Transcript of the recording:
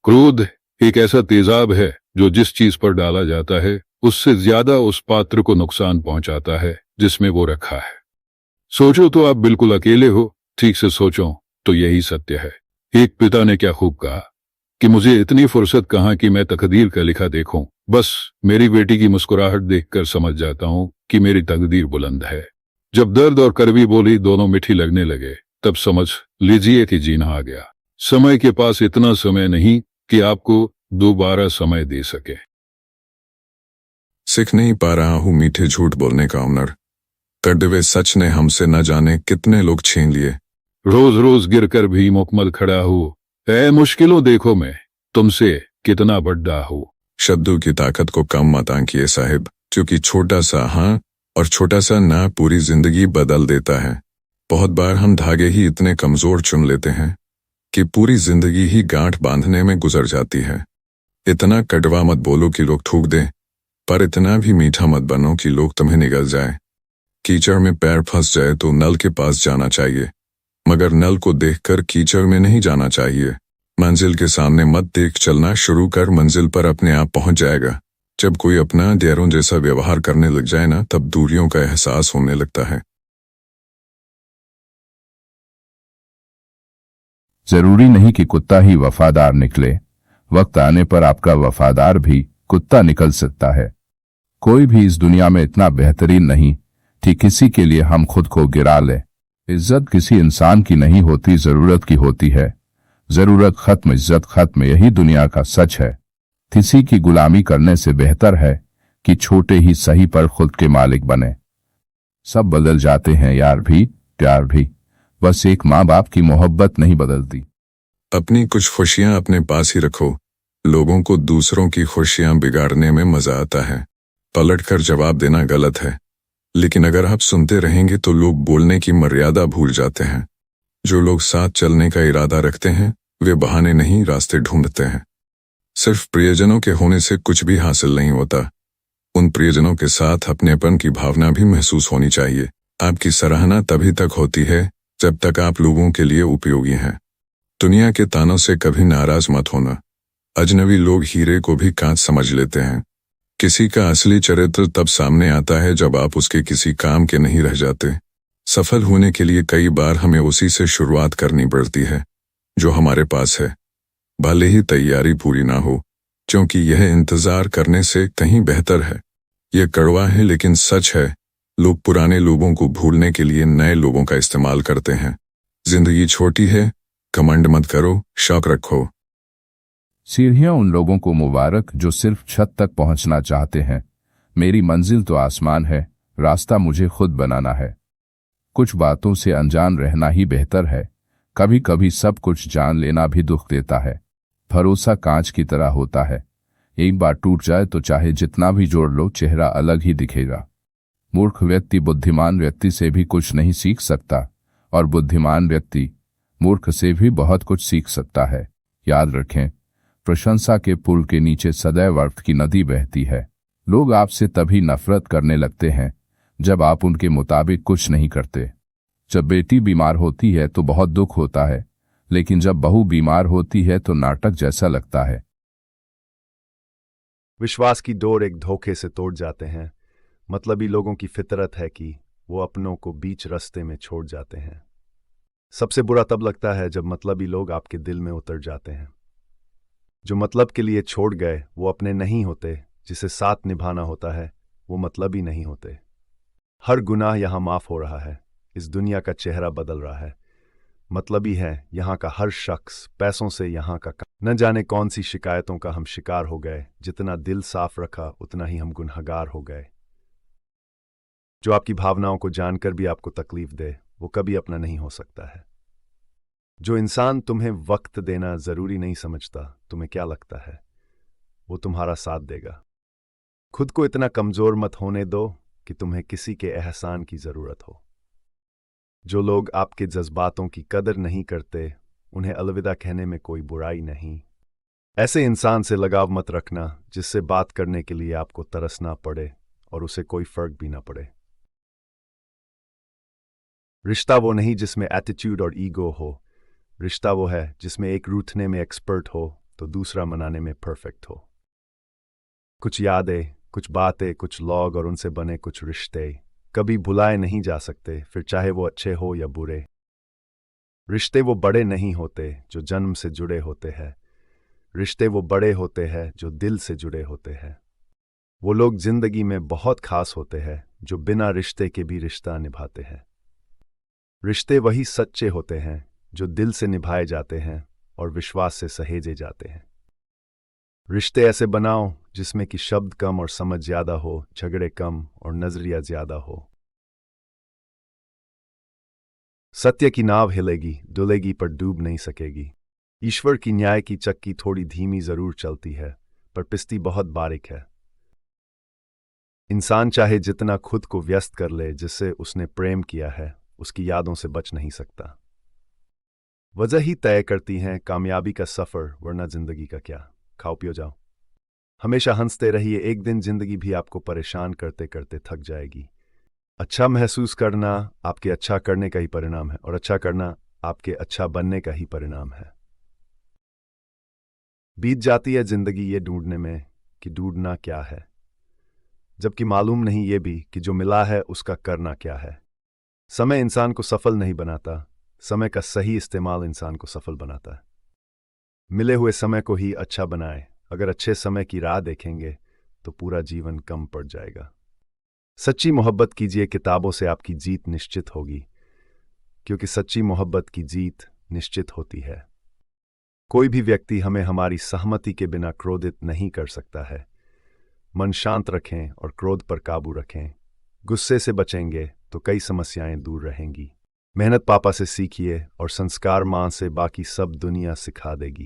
क्रोध एक ऐसा तेजाब है जो जिस चीज पर डाला जाता है उससे ज्यादा उस पात्र को नुकसान पहुंचाता है जिसमें वो रखा है। सोचो तो आप बिल्कुल अकेले हो, ठीक से सोचो तो यही सत्य है। एक पिता ने क्या खूब कहा कि मुझे इतनी फुर्सत कहाँ कि मैं तकदीर का लिखा देखूं, बस मेरी बेटी की मुस्कुराहट देखकर समझ जाता हूं कि मेरी तकदीर बुलंद है। जब दर्द और कड़वी बोली दोनों मीठी लगने लगे तब समझ लीजिए कि जीना आ गया। समय के पास इतना समय नहीं कि आपको दोबारा समय दे सके। सीख नहीं पा रहा हूँ मीठे झूठ बोलने का हुनर। कड़वे सच ने हमसे न जाने कितने लोग छीन लिए। रोज रोज गिरकर भी मुकम्मल खड़ा हूँ, ऐ मुश्किलों देखो मैं तुमसे कितना बड़ा हूँ। शब्दों की ताकत को कम मत आंकिए साहिब, क्योंकि छोटा सा हाँ और छोटा सा ना पूरी जिंदगी बदल देता है। बहुत बार हम धागे ही इतने कमजोर चुन लेते हैं कि पूरी जिंदगी ही गांठ बांधने में गुजर जाती है। इतना कड़वा मत बोलो कि लोग थूक दें, पर इतना भी मीठा मत बनो कि लोग तुम्हें निगल जाए। कीचड़ में पैर फंस जाए तो नल के पास जाना चाहिए, मगर नल को देखकर कीचड़ में नहीं जाना चाहिए। मंजिल के सामने मत देख चलना शुरू कर, मंजिल पर अपने आप पहुंच जाएगा। जब कोई अपना गैरों जैसा व्यवहार करने लग जाए ना, तब दूरियों का एहसास होने लगता है। जरूरी नहीं कि कुत्ता ही वफादार निकले, वक्त आने पर आपका वफादार भी कुत्ता निकल सकता है। कोई भी इस दुनिया में इतना बेहतरीन नहीं कि किसी के लिए हम खुद को गिरा लें। इज्जत किसी इंसान की नहीं होती, जरूरत की होती है। जरूरत खत्म, इज्जत खत्म, यही दुनिया का सच है। किसी की गुलामी करने से बेहतर है कि छोटे ही सही पर खुद के मालिक बने। सब बदल जाते हैं, यार भी, प्यार भी, बस एक माँ बाप की मोहब्बत नहीं बदलती। अपनी कुछ खुशियां अपने पास ही रखो। लोगों को दूसरों की खुशियां बिगाड़ने में मजा आता है। पलटकर जवाब देना गलत है, लेकिन अगर आप सुनते रहेंगे तो लोग बोलने की मर्यादा भूल जाते हैं। जो लोग साथ चलने का इरादा रखते हैं वे बहाने नहीं, रास्ते ढूंढते हैं। सिर्फ प्रियजनों के होने से कुछ भी हासिल नहीं होता। उन प्रियजनों के साथ अपनेपन की भावना भी महसूस होनी चाहिए। आपकी सराहना तभी तक होती है जब तक आप लोगों के लिए उपयोगी हैं। दुनिया के तानों से कभी नाराज मत होना। अजनबी लोग हीरे को भी कांच समझ लेते हैं। किसी का असली चरित्र तब सामने आता है जब आप उसके किसी काम के नहीं रह जाते। सफल होने के लिए कई बार हमें उसी से शुरुआत करनी पड़ती है जो हमारे पास है, भले ही तैयारी पूरी ना हो, क्योंकि यह इंतजार करने से कहीं बेहतर है। यह कड़वा है लेकिन सच है। लोग पुराने लोगों को भूलने के लिए नए लोगों का इस्तेमाल करते हैं। जिंदगी छोटी है, घमंड मत करो, शौक रखो। सीढ़ियां उन लोगों को मुबारक जो सिर्फ छत तक पहुंचना चाहते हैं। मेरी मंजिल तो आसमान है, रास्ता मुझे खुद बनाना है। कुछ बातों से अनजान रहना ही बेहतर है। कभी कभी सब कुछ जान लेना भी दुख देता है। भरोसा कांच की तरह होता है, एक बार टूट जाए तो चाहे जितना भी जोड़ लो चेहरा अलग ही दिखेगा। मूर्ख व्यक्ति बुद्धिमान व्यक्ति से भी कुछ नहीं सीख सकता, और बुद्धिमान व्यक्ति मूर्ख से भी बहुत कुछ सीख सकता है। याद रखें, प्रशंसा के पुल के नीचे सदैव अर्थ की नदी बहती है। लोग आपसे तभी नफरत करने लगते हैं जब आप उनके मुताबिक कुछ नहीं करते। जब बेटी बीमार होती है तो बहुत दुख होता है, लेकिन जब बहू बीमार होती है तो नाटक जैसा लगता है। विश्वास की डोर एक धोखे से तोड़ जाते हैं। मतलबी लोगों की फितरत है कि वो अपनों को बीच रास्ते में छोड़ जाते हैं। सबसे बुरा तब लगता है जब मतलबी लोग आपके दिल में उतर जाते हैं। जो मतलब के लिए छोड़ गए वो अपने नहीं होते, जिसे साथ निभाना होता है वो मतलबी नहीं होते। हर गुनाह यहां माफ हो रहा है, इस दुनिया का चेहरा बदल रहा है। मतलबी है यहां का हर शख्स, पैसों से यहां का न जाने कौन सी शिकायतों का हम शिकार हो गए। जितना दिल साफ रखा उतना ही हम गुनहगार हो गए। जो आपकी भावनाओं को जानकर भी आपको तकलीफ दे वो कभी अपना नहीं हो सकता है। जो इंसान तुम्हें वक्त देना जरूरी नहीं समझता, तुम्हें क्या लगता है वो तुम्हारा साथ देगा? खुद को इतना कमजोर मत होने दो कि तुम्हें किसी के एहसान की जरूरत हो। जो लोग आपके जज्बातों की कदर नहीं करते उन्हें अलविदा कहने में कोई बुराई नहीं। ऐसे इंसान से लगाव मत रखना जिससे बात करने के लिए आपको तरसना पड़े और उसे कोई फर्क भी ना पड़े। रिश्ता वो नहीं जिसमें एटीट्यूड और ईगो हो। रिश्ता वो है जिसमें एक रूठने में एक्सपर्ट हो तो दूसरा मनाने में परफेक्ट हो। कुछ यादें, कुछ बातें, कुछ लॉग और उनसे बने कुछ रिश्ते कभी भुलाए नहीं जा सकते, फिर चाहे वो अच्छे हो या बुरे। रिश्ते वो बड़े नहीं होते जो जन्म से जुड़े होते हैं, रिश्ते वो बड़े होते हैं जो दिल से जुड़े होते हैं। वो लोग जिंदगी में बहुत खास होते हैं जो बिना रिश्ते के भी रिश्ता निभाते हैं। रिश्ते वही सच्चे होते हैं जो दिल से निभाए जाते हैं और विश्वास से सहेजे जाते हैं। रिश्ते ऐसे बनाओ जिसमें कि शब्द कम और समझ ज्यादा हो, झगड़े कम और नजरिया ज्यादा हो। सत्य की नाव हिलेगी, डुलेगी पर डूब नहीं सकेगी। ईश्वर की न्याय की चक्की थोड़ी धीमी जरूर चलती है, पर पिस्ती बहुत बारीक है। इंसान चाहे जितना खुद को व्यस्त कर ले जिससे उसने प्रेम किया है, उसकी यादों से बच नहीं सकता। वजह ही तय करती हैं कामयाबी का सफर, वरना जिंदगी का क्या। खाओ पियो जाओ, हमेशा हंसते रहिए, एक दिन जिंदगी भी आपको परेशान करते करते थक जाएगी। अच्छा महसूस करना आपके अच्छा करने का ही परिणाम है, और अच्छा करना आपके अच्छा बनने का ही परिणाम है। बीत जाती है जिंदगी ये ढूंढने में कि ढूंढना क्या है, जबकि मालूम नहीं ये भी कि जो मिला है उसका करना क्या है। समय इंसान को सफल नहीं बनाता, समय का सही इस्तेमाल इंसान को सफल बनाता है। मिले हुए समय को ही अच्छा बनाए। अगर अच्छे समय की राह देखेंगे तो पूरा जीवन कम पड़ जाएगा। सच्ची मोहब्बत कीजिए, किताबों से आपकी जीत निश्चित होगी, क्योंकि सच्ची मोहब्बत की जीत निश्चित होती है। कोई भी व्यक्ति हमें हमारी सहमति के बिना क्रोधित नहीं कर सकता है। मन शांत रखें और क्रोध पर काबू रखें। गुस्से से बचेंगे तो कई समस्याएं दूर रहेंगी। मेहनत पापा से सीखिए और संस्कार मां से, बाकी सब दुनिया सिखा देगी।